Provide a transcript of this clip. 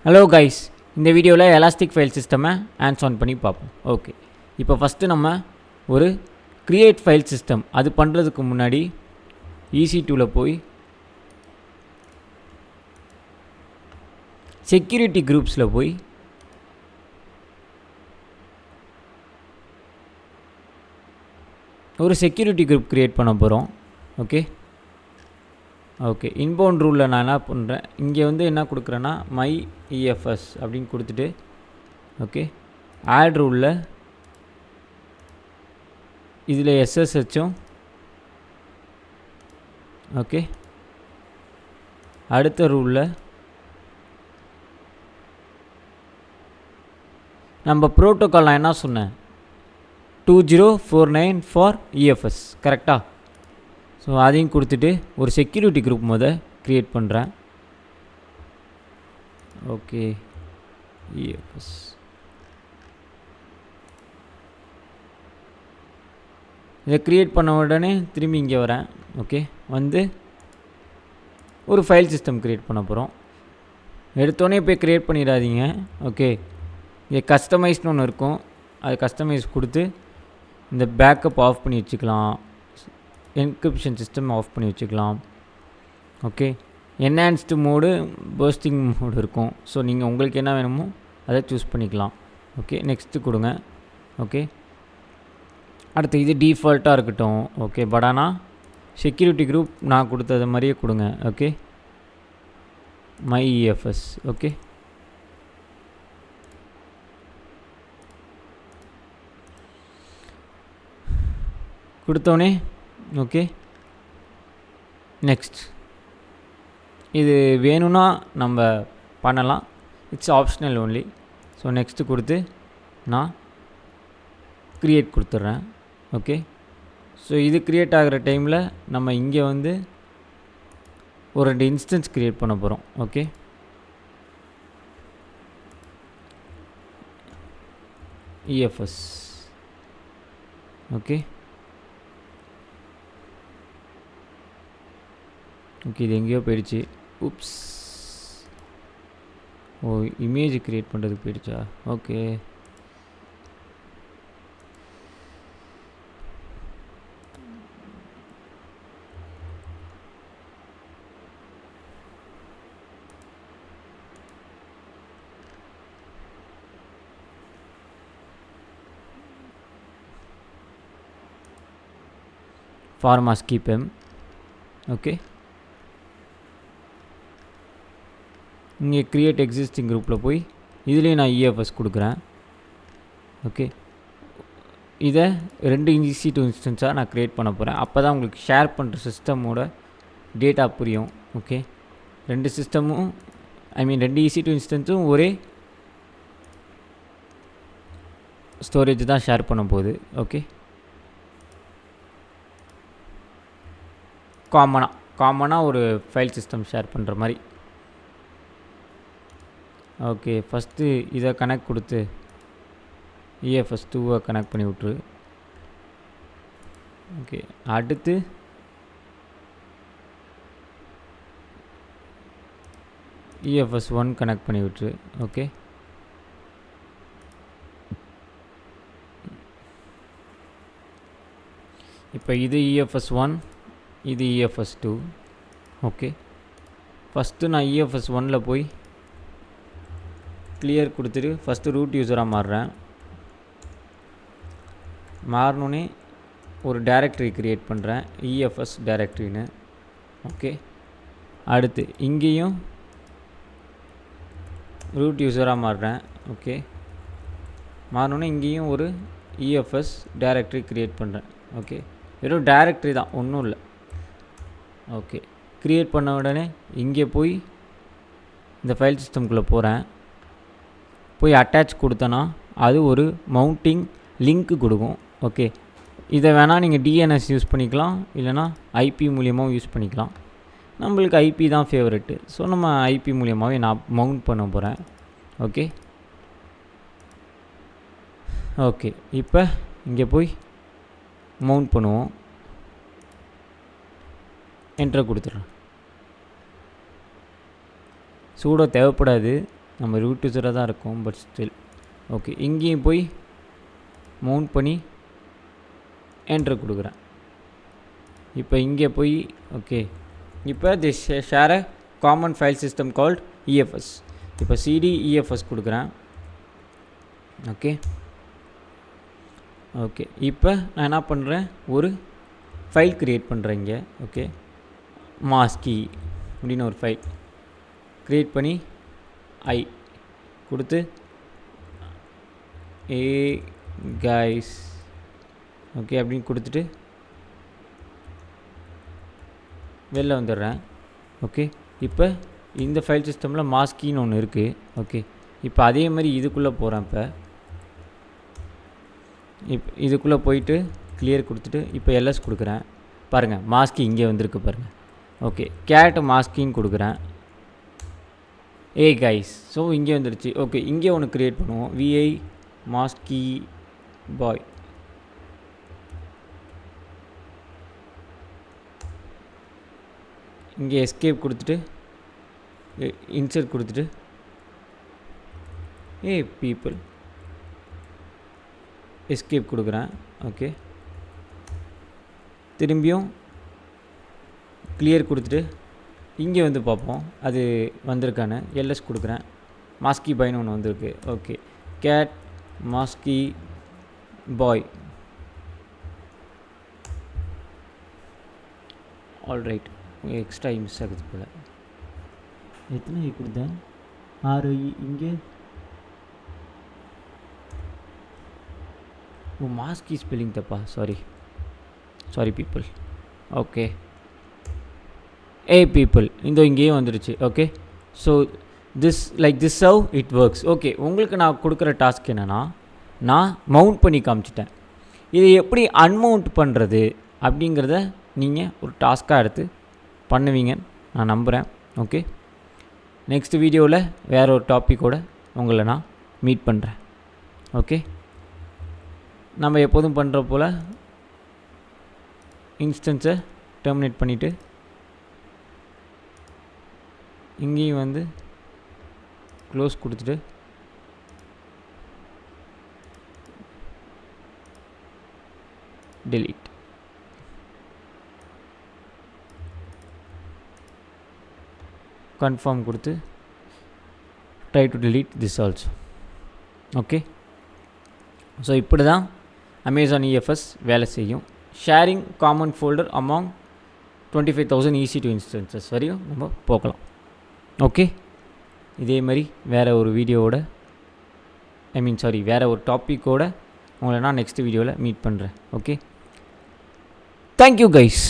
Hello guys, இந்த வீடியோவில் elastic file சிஸ்டமை ஹேண்ட்ஸ் ஆன் பண்ணி பார்ப்போம். ஓகே, இப்போ ஃபஸ்ட்டு நம்ம ஒரு க்ரியேட் ஃபைல் சிஸ்டம் அது பண்ணுறதுக்கு முன்னாடி EC2ல போய் செக்யூரிட்டி குரூப்ஸில் போய் ஒரு செக்யூரிட்டி குரூப் க்ரியேட் பண்ண போகிறோம். ஓகே, இன்பவுண்ட் ரூலில் நான் என்ன பண்ணுறேன், இங்கே என்ன கொடுக்குறேன்னா மை EFS அப்படின்னு கொடுத்துட்டு ஆட் ரூலில் இதில் SSHம் அடுத்த ரூலில் நம்ம ப்ரோட்டோக்கால் நான் என்ன சொன்னேன் 2049 ஃபார் EFS கரெக்டாக. ஸோ அதையும் கொடுத்துட்டு ஒரு செக்யூரிட்டி குரூப் க்ரியேட் பண்ணுறேன். EFS இதை க்ரியேட் பண்ண உடனே திரும்பி இங்கே வரேன். ஒரு ஃபைல் சிஸ்டம் க்ரியேட் பண்ண போகிறோம். எடுத்தோடனே போய் க்ரியேட் பண்ணிடாதீங்க. இங்கே கஸ்டமைஸ்னு ஒன்று இருக்கும், அது கஸ்டமைஸ் கொடுத்து இந்த பேக்கப் ஆஃப் பண்ணி வச்சுக்கலாம், என்கிரிப்ஷன் சிஸ்டம் ஆஃப் பண்ணி வச்சுக்கலாம். என்ஹான்ஸ்டு மோடு, பர்ஸ்டிங் மோடு இருக்கும். ஸோ நீங்கள் உங்களுக்கு என்ன வேணுமோ அதை சூஸ் பண்ணிக்கலாம். நெக்ஸ்ட்டு கொடுங்க. அடுத்து இது டிஃபால்ட்டாக இருக்கட்டும். பட் ஆனால் செக்யூரிட்டி குரூப் நான் கொடுத்தது மாதிரியே கொடுங்க. My EFS. கொடுத்தோடனே நெக்ஸ்ட் இது வேணும்னா நம்ம பண்ணலாம், it's optional only. So next கொடுத்து நான் க்ரியேட் கொடுத்துட்றேன். ஸோ இது க்ரியேட் ஆகிற டைமில் நம்ம இங்கே ஒரு 2 இன்ஸ்டன்ஸ் க்ரியேட் பண்ண போகிறோம். EFS இது எங்கேயோ போயிடுச்சு. உப்ஸ், இமேஜ் க்ரியேட் பண்ணுறதுக்கு போயிடுச்சா? Pharma skip M. இங்கே க்ரியேட் எக்ஸிஸ்டிங் குரூப்பில் போய் இதுலேயும் நான் EFS கொடுக்குறேன். இதை 2 EC2 இன்ஸ்டன்ஸாக நான் க்ரியேட் பண்ண போகிறேன். அப்போ தான் உங்களுக்கு ஷேர் பண்ணுற சிஸ்டமோட டேட்டா புரியும். 2 சிஸ்டமும் 2 EC2 இன்ஸ்டன்ஸும் ஒரே ஸ்டோரேஜ் தான் ஷேர் பண்ண போகுது. காமனாக ஒரு ஃபைல் சிஸ்டம் ஷேர் பண்ணுற மாதிரி. ஃபஸ்ட்டு இதை கனெக்ட் கொடுத்து EFS 2 கனெக்ட் பண்ணி விட்ரு. அடுத்து EFS 1 கனெக்ட் பண்ணி விட்ரு. இப்போ இது EFS 1, இது EFS 2. ஃபஸ்ட்டு நான் EFS 1ல் போய் கிளியர் கொடுத்துட்டு ஃபஸ்ட்டு ரூட் யூஸராக மாறுறேன். மாறினோன்னே ஒரு டைரக்டரி க்ரியேட் பண்ணுறேன், EFS டைரக்டரின்னு. அடுத்து இங்கேயும் ரூட் யூஸராக மாறுறேன். மாறினோன்னே இங்கேயும் ஒரு EFS டைரக்டரி க்ரியேட் பண்ணுறேன். வெறும் டைரக்டரி தான், ஒன்றும் இல்லை. க்ரியேட் பண்ண உடனே இங்கே போய் இந்த ஃபைல் சிஸ்டம்குள்ளே போகிறேன். போய் அட்டாச் கொடுத்தனா அது ஒரு மவுண்டிங் லிங்க்கு கொடுக்கும். இதை வேணால் நீங்கள் DNS யூஸ் பண்ணிக்கலாம், இல்லைனா IP மூலியமாக யூஸ் பண்ணிக்கலாம். நம்மளுக்கு IP தான் ஃபேவரெட்டு. ஸோ நம்ம IP மூலியமாகவே நான் மவுண்ட் பண்ண போகிறேன். இப்போ இங்கே போய் மவுண்ட் பண்ணுவோம். என்டர் கொடுத்துட்றேன். சூடோ தேவைப்படாது, நம்ம ரூட் யூஸராக தான் இருக்கும், பட் ஸ்டில் ஓகே. இங்கேயும் போய் மவுண்ட் பண்ணி என்ட்ரு கொடுக்குறேன். இப்போ இங்கே போய் ஓகே, இப்போ this share a common file system called EFS. இப்போ cd EFS கொடுக்குறேன். Okay okay. இப்போ நான் என்ன பண்ணுறேன், ஒரு ஃபைல் க்ரியேட் பண்ணுறேன் இங்கே. ஓகே, மாஸ்கி அப்படின்னு ஒரு ஃபைல் க்ரியேட் பண்ணி ஐ கொடுத்து கைஸ் ஓகே அப்படின்னு கொடுத்துட்டு வெளில வந்துடுறேன். ஓகே, இப்போ இந்த ஃபைல் சிஸ்டமில் மாஸ்கின்னு ஒன்று இருக்குது. ஓகே, இப்போ அதே மாதிரி இதுக்குள்ளே போகிறேன். இப்போ இதுக்குள்ளே போயிட்டு கிளியர் கொடுத்துட்டு இப்போ எல்எஸ் கொடுக்குறேன். பாருங்கள், மாஸ்கி இங்கே வந்திருக்கு பாருங்கள். ஓகே, கேட் மாஸ்கின்னு கொடுக்குறேன். கைஸ், ஸோ இங்கே வந்துடுச்சு. ஓகே, இங்கே ஒன்று க்ரியேட் பண்ணுவோம். VI மாஸ்கி பாய். இங்கே எஸ்கேப் கொடுத்துட்டு இன்சர்ட் கொடுத்துட்டு பீப்புள் எஸ்கேப் கொடுக்குறேன். ஓகே, திரும்பியும் கிளியர் கொடுத்துட்டு இங்கே வந்து பார்ப்போம் அது வந்திருக்கான்னு. எல்எஸ் கொடுக்குறேன். மாஸ்கி பாய்னு ஒன்று வந்திருக்கு. ஓகே, கேட் மாஸ்கி பாய். ஆல்ரைட், எக்ஸ்ட்ரா மிஸ் ஆகுது போல். எத்தனை கொடுத்தேன்? 6. இங்கே மாஸ்கி ஸ்பெல்லிங் தப்பா? Sorry people. ஓகே, பீப்புள் இந்த இங்கேயும் வந்துடுச்சு. Okay, so this how it works. Okay, உங்களுக்கு நான் கொடுக்குற டாஸ்க் என்னென்னா, நான் மவுண்ட் பண்ணி காமிச்சிட்டேன். இதை எப்படி அன்மவுண்ட் பண்ணுறது அப்படிங்கிறத நீங்கள் ஒரு டாஸ்க்காக எடுத்து பண்ணுவீங்கன்னு நான் நம்புகிறேன். ஓகே, நெக்ஸ்ட் வீடியோவில் வேறு ஒரு டாப்பிக்கோடு உங்களை நான் மீட் பண்ணுறேன். ஓகே, நம்ம எப்போதும் பண்ணுற போல் இன்ஸ்டன்ஸை டெர்மினேட் பண்ணிவிட்டு இங்கேயும் வந்து க்ளோஸ் கொடுத்துட்டு delete. கன்ஃபார்ம் கொடுத்து try to delete this also. Okay, so இப்படி தான் அமேசான் EFS வேலை செய்யும். Sharing common folder among 25,000 EC2 instances வரையும் நம்ம போகலாம். ஓகே, இதே மாதிரி வேறு ஒரு வீடியோவோட வேறு ஒரு டாப்பிக்கோடு உங்களை நான் நெக்ஸ்ட் வீடியோவில் மீட் பண்ணுறேன். Okay, thank you guys.